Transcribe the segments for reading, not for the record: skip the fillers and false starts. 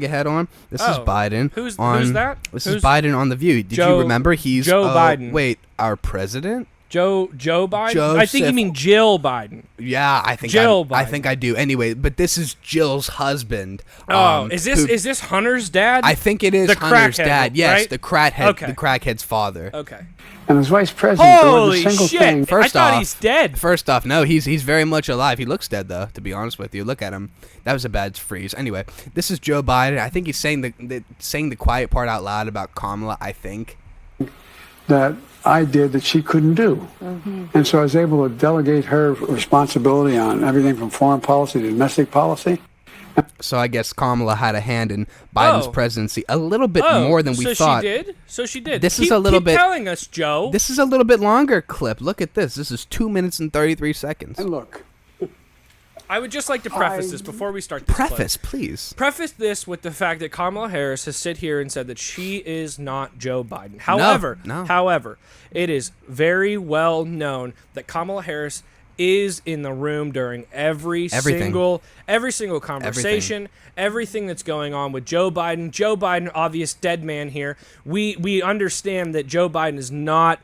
head on. This is Biden. Who's that? This is Biden on The View. Did you remember? He's Joe Biden. Wait, our president? Joe Biden? Joseph. I think you mean Jill Biden. Yeah, I think Jill Biden. I think I do. Anyway, but this is Jill's husband. Is this Hunter's dad? I think it is the Hunter's crackhead, dad. Yes, right? the crackhead. Okay. The crackhead's father. Okay. And as vice president, Holy there was a single shit! thing. First I thought off, he's dead. First off, no, he's very much alive. He looks dead though. To be honest with you, look at him. That was a bad freeze. Anyway, this is Joe Biden. I think he's saying the quiet part out loud about Kamala. I think That I did that she couldn't do. And so I was able to delegate her responsibility on everything from foreign policy to domestic policy. so. I guess Kamala had a hand in Biden's presidency a little bit more than we thought. So she did. This is a little bit. Keep telling us, Joe. This is a little bit longer clip. Look at this. This is 2 minutes and 33 seconds. And look, I would just like to preface this before we start this Preface, clip. please. Preface this with the fact that Kamala Harris has sit here and said that she is not Joe Biden. However, it is very well known that Kamala Harris is in the room during every single conversation, everything that's going on with Joe Biden. Joe Biden, obvious dead man here. We understand that Joe Biden is not.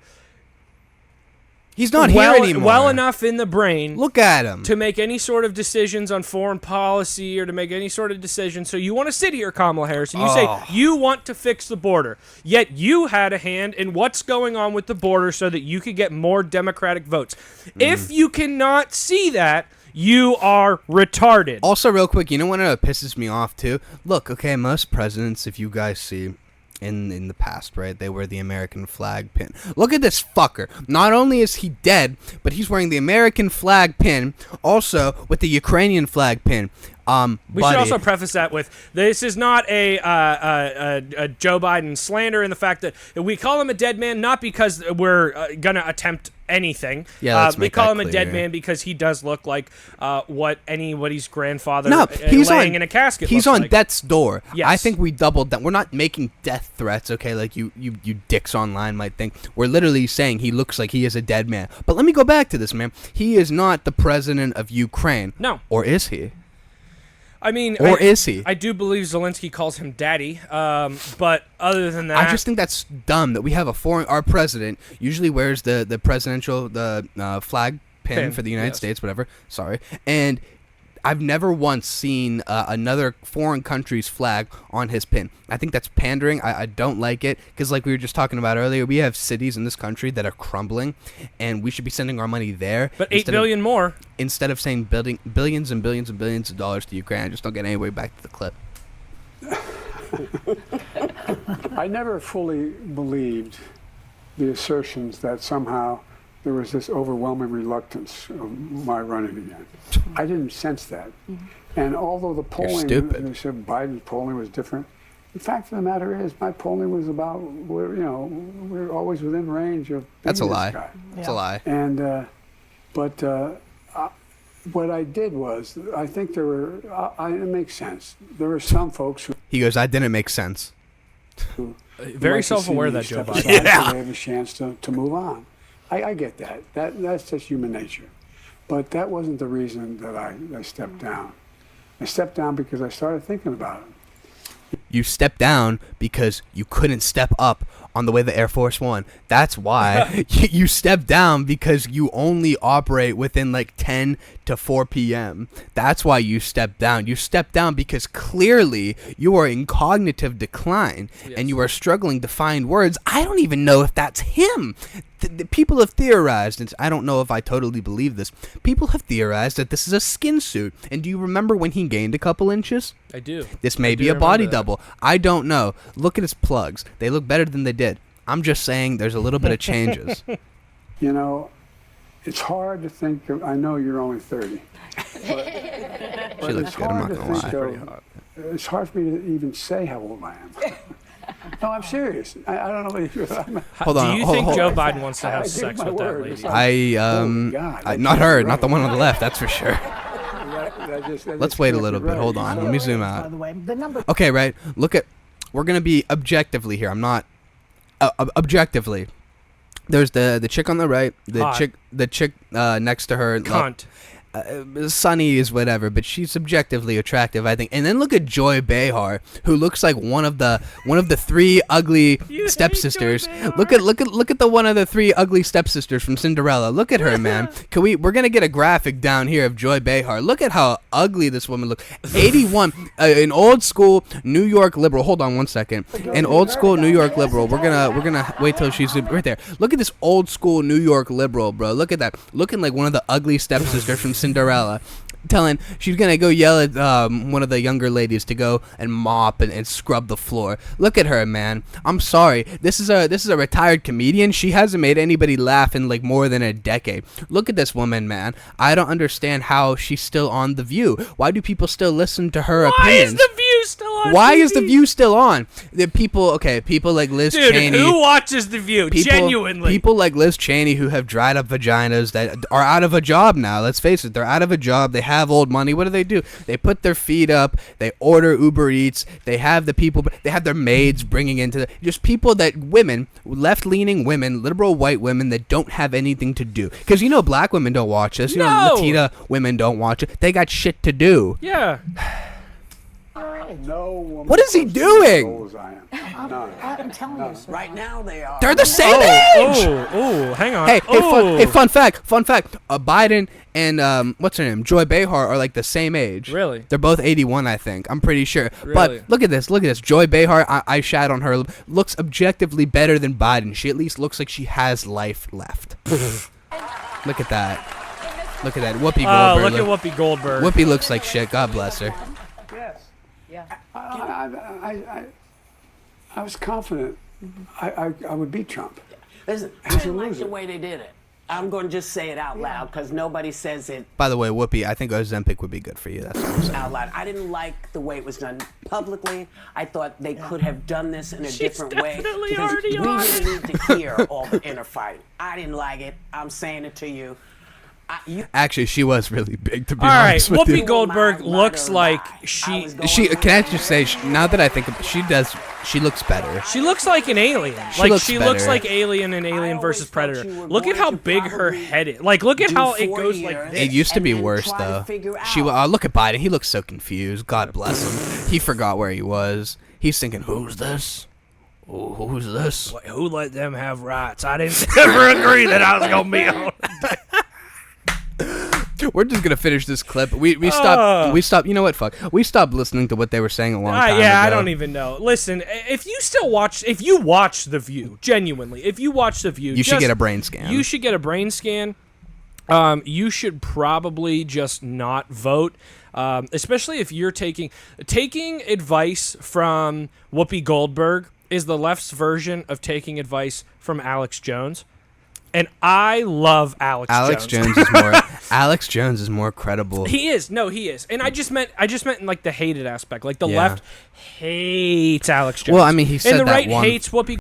He's not here anymore. Well enough in the brain. Look at him. To make any sort of decisions on foreign policy or to make any sort of decision. So you want to sit here, Kamala Harris, and you say you want to fix the border. Yet you had a hand in what's going on with the border so that you could get more Democratic votes. If you cannot see that, you are retarded. Also, real quick, you know what pisses me off, too? Look, okay, most presidents, if you guys see in the past, right, they wear the American flag pin. Look at this fucker. Not only is he dead, but he's wearing the American flag pin, also with the Ukrainian flag pin. We should also preface that with this is not a Joe Biden slander in the fact that we call him a dead man not because we're gonna attempt anything. Yeah, we call him a dead man because he does look like what anybody's grandfather he's laying in a casket. He's on death's door. Yes. I think we doubled that. We're not making death threats, okay? Like you dicks online might think. We're literally saying he looks like he is a dead man. But let me go back to this, man. He is not the president of Ukraine. No. Or is he? I mean, is he? I do believe Zelensky calls him daddy, but other than that... I just think that's dumb that we have our president usually wears the presidential flag pin for the United States, whatever, sorry, and I've never once seen another foreign country's flag on his pin. I think that's pandering. I don't like it because, like we were just talking about earlier, we have cities in this country that are crumbling, and we should be sending our money there. But $8 billion more. Instead of saying billions and billions and billions of dollars to Ukraine. I just don't get any way back to the clip. I never fully believed the assertions that somehow there was this overwhelming reluctance of my running again. I didn't sense that. And although the polling, they said Biden's polling was different, the fact of the matter is my polling was about, we're always within range of That's a lie. Guy. That's a lie. And, what I did was, I think there were, it makes sense. There were some folks who... He goes, I didn't make sense. Very self-aware that Joe Biden. They have a chance to move on. I get that. That's just human nature. But that wasn't the reason that I stepped down. I stepped down because I started thinking about it. You stepped down because you couldn't step up on the way the Air Force One. That's why you stepped down, because you only operate within like 10 to 4 p.m. That's why you stepped down. You stepped down because clearly you are in cognitive decline and you are struggling to find words. I don't even know if that's him. The people have theorized, and I don't know if I totally believe this, people have theorized that this is a skin suit. And do you remember when he gained a couple inches? I do. This may be a body double. I don't know. Look at his plugs. They look better than they did. I'm just saying there's a little bit of changes. You know, it's hard to think of, I know you're only 30. She looks good, I'm not going to lie. It's hard for me to even say how old I am. No, I'm serious. I don't know if you're... Hold on. Do you think Joe Biden wants to have sex with that lady? Not her, not the one on the left, that's for sure. Let's wait a little bit. Hold on. Let me zoom out. Okay, right. Look at... We're going to be objectively here. I'm not... objectively. There's the chick on the right, the chick next to her. Cunt. Sunny is whatever, but she's subjectively attractive, I think. And then look at Joy Behar, who looks like one of the three ugly stepsisters. Look at the one of the three ugly stepsisters from Cinderella. Look at her, man. We're gonna get a graphic down here of Joy Behar. Look at how ugly this woman looks. 81, an old school New York liberal. Hold on one second. An old school New York liberal. We're gonna wait till she's right there. Look at this old school New York liberal, bro. Look at that. Looking like one of the ugly stepsisters from Cinderella, telling she's gonna go yell at one of the younger ladies to go and mop and scrub the floor. Look at her, man. I'm sorry. This is a retired comedian. She hasn't made anybody laugh in like more than a decade. Look at this woman, man. I don't understand how she's still on The View. Why do people still listen to her opinions? Why is The View still on? Why is The View still on? The people like Liz Cheney. Who watches The View? Genuinely. People like Liz Cheney who have dried up vaginas that are out of a job now. Let's face it. They're out of a job. They have old money. What do? They put their feet up. They order Uber Eats. They have their maids bringing into just people women, left-leaning women, liberal white women that don't have anything to do. Because black women don't watch this. Latina women don't watch it. They got shit to do. Yeah. No woman. What is he doing? I'm telling you. Right now they are. They're the same age. Oh, hang on. Hey, fun fact. Biden and what's her name, Joy Behar, are like the same age. Really? They're both 81, I think. I'm pretty sure. Really? But look at this. Joy Behar, I shat on her. Looks objectively better than Biden. She at least looks like she has life left. Look at that. Look at that. Whoopi Goldberg. Look at Whoopi Goldberg. Whoopi looks like shit. God bless her. Yes. Yeah. I was confident I would beat Trump. Listen, I didn't like the way they did it. I'm going to just say it out loud because nobody says it By the way, Whoopi, I think Ozempic would be good for you. That's what I'm saying. out loud. I didn't like the way it was done publicly. I thought they could have done this in a different way. definitely Because already we on didn't need to hear all the inner fighting. I didn't like it. I'm saying it to you. Actually, she was really big, to be All right, honest with Whoopi you. Goldberg looks like Can I just say, now that I think of it, she looks better. she looks like an alien. She looks looks better. like Alien and Alien always versus thought Predator. you were Look at going how to big her probably head is. Like, look at do how it 4 goes years. like It this. used to be and then worse, try to though. figure She out. look at Biden. He looks so confused. God bless him. He forgot where he was. He's thinking, "Who's this? Oh, who's this?" Who let them have rights? I didn't ever agree that I was gonna be on. We're just gonna finish this clip. We stopped. You know what? Fuck. We stopped listening to what they were saying a long time ago. I don't even know. Listen, if you watch The View, genuinely, if you watch The View, You should get a brain scan. You should get a brain scan. You should probably just not vote, especially if you're taking advice from Whoopi Goldberg is the left's version of taking advice from Alex Jones. And I love Alex Jones. Alex Jones is more credible. He is. No, he is. And I just meant in like the hated aspect. Like the left hates Alex Jones. Well, I mean, he said and the that right one. hates Whoopi